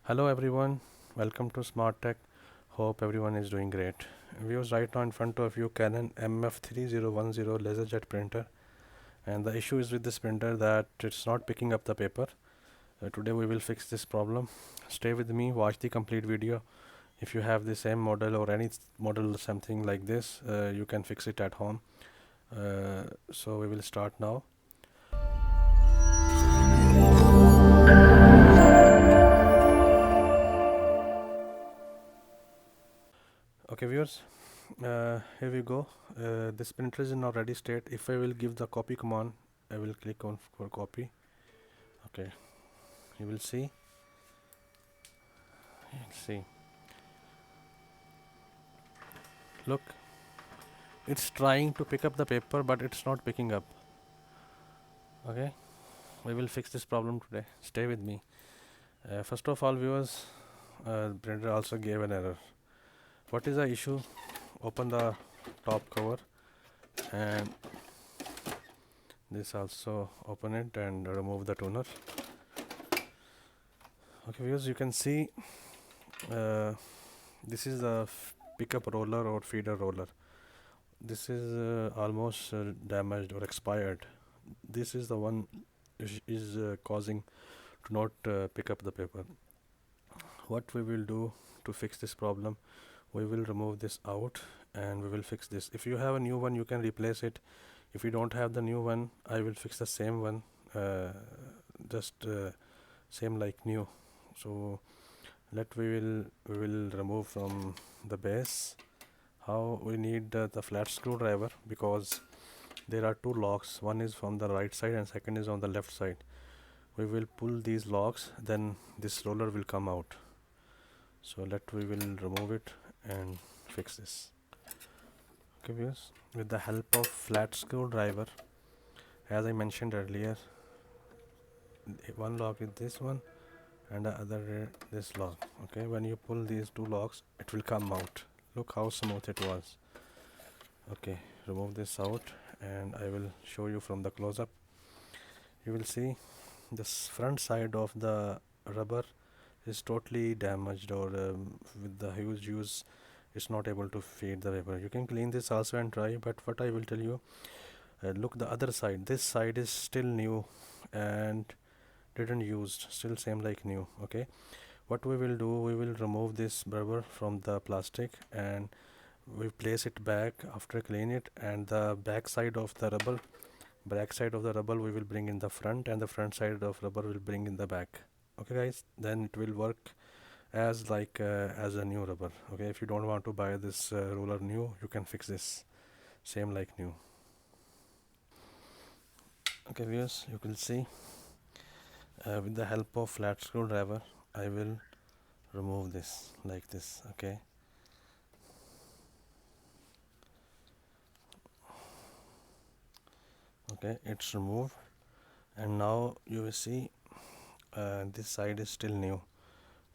Hello everyone, welcome to Smart Tech. Hope everyone is doing great. Viewers, right now in front of you Canon MF3010 Laser Jet Printer, and the issue is with this printer that it's not picking up the paper. Today we will fix this problem. Stay with me, watch the complete video. If you have the same model or any model something like this, you can fix it at home. So we will start now. Okay viewers, here we go. This printer is in a ready state. If I will give the copy command, I will click on for copy. Okay, you will see. Look, it's trying to pick up the paper, but it's not picking up. Okay, we will fix this problem today. Stay with me. First of all, viewers, printer also gave an error. What is the issue? Open the top cover and this also open it and remove the toner. Okay viewers, you can see this is the pickup roller or feeder roller. This is almost damaged or expired. This is the one is causing to not pick up the paper. What we will do to fix this problem, we will remove this out and we will fix this. If you have a new one, you can replace it. If you don't have the new one, I will fix the same one, just same like new. So we will remove from the base. How we need the flat screwdriver, because there are two locks. One is from the right side and second is on the left side. We will pull these locks, then this roller will come out. So we will remove it and fix this. Okay viewers, with the help of flat screwdriver, as I mentioned earlier, one lock is this one and the other this lock. Okay, when you pull these two locks, it will come out. Look how smooth it was. Okay, remove this out and I will show you from the close-up. You will see this front side of the rubber is totally damaged, or with the huge use it's not able to feed the paper. You can clean this also and try, but what I will tell you, look the other side. This side is still new and didn't used, still same like new. Okay, what we will do, we will remove this rubber from the plastic and we place it back after clean it, and the back side of the rubber we will bring in the front, and the front side of rubber will bring in the back. Okay guys, then it will work as like as a new rubber. Okay, if you don't want to buy this roller new, you can fix this same like new. Okay viewers, you will see with the help of flat screwdriver I will remove this like this. Okay, it's removed, and now you will see this side is still new,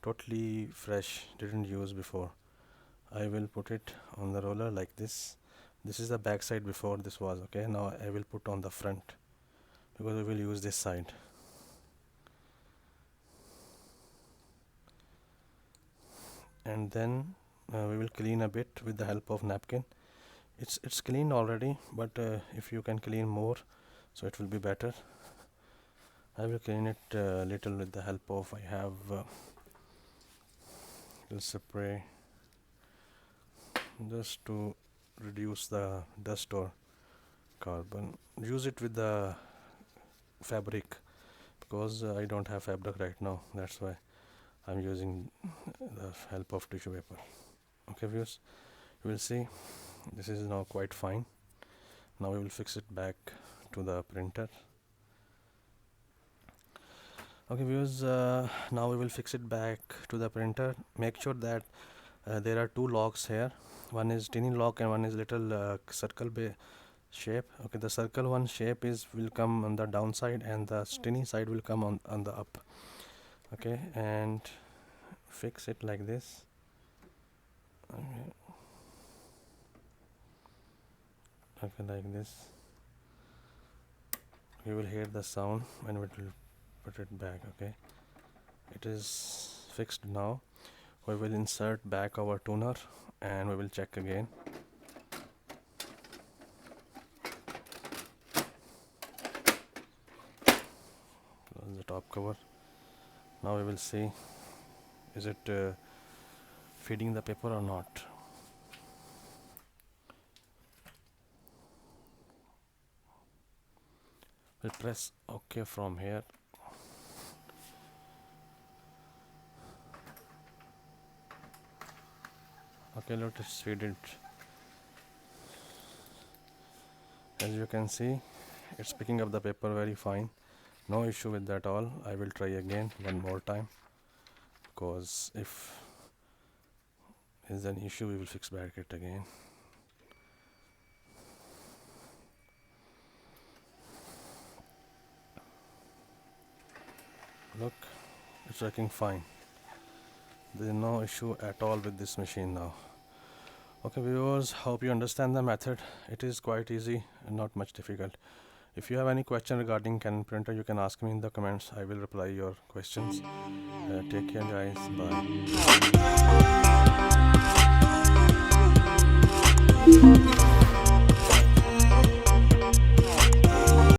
totally fresh, didn't use before. I will put it on the roller like this. This is the back side before this was. Okay, now I will put on the front because we will use this side. And then we will clean a bit with the help of napkin. It's clean already, but if you can clean more, so it will be better. I will clean it little with the help of, I have little spray just to reduce the dust or carbon. Use it with the fabric, because I don't have fabric right now, that's why I'm using the help of tissue paper. Okay viewers, you will see this is now quite fine. Now we will fix it back to the printer. Okay viewers, now we will fix it back to the printer. Make sure that there are two locks here. One is tiny lock and one is little circle shape. Okay, the circle one shape will come on the downside and the tiny side will come on the up. Okay, and fix it like this. Okay, like this. You will hear the sound when we will put it back. Okay, it is fixed now. We will insert back our tuner and we will check again. Close the top cover. Now we will see, is it feeding the paper or not. We'll press OK from here. Okay, let us feed it. As you can see, it's picking up the paper very fine. No issue with that all. I will try again one more time, because if there's an issue we will fix back it again. Look, it's working fine. There is no issue at all with this machine now. Okay viewers, hope you understand the method. It is quite easy and not much difficult. If you have any question regarding Canon printer, you can ask me in the comments. I will reply your questions. Take care guys, bye.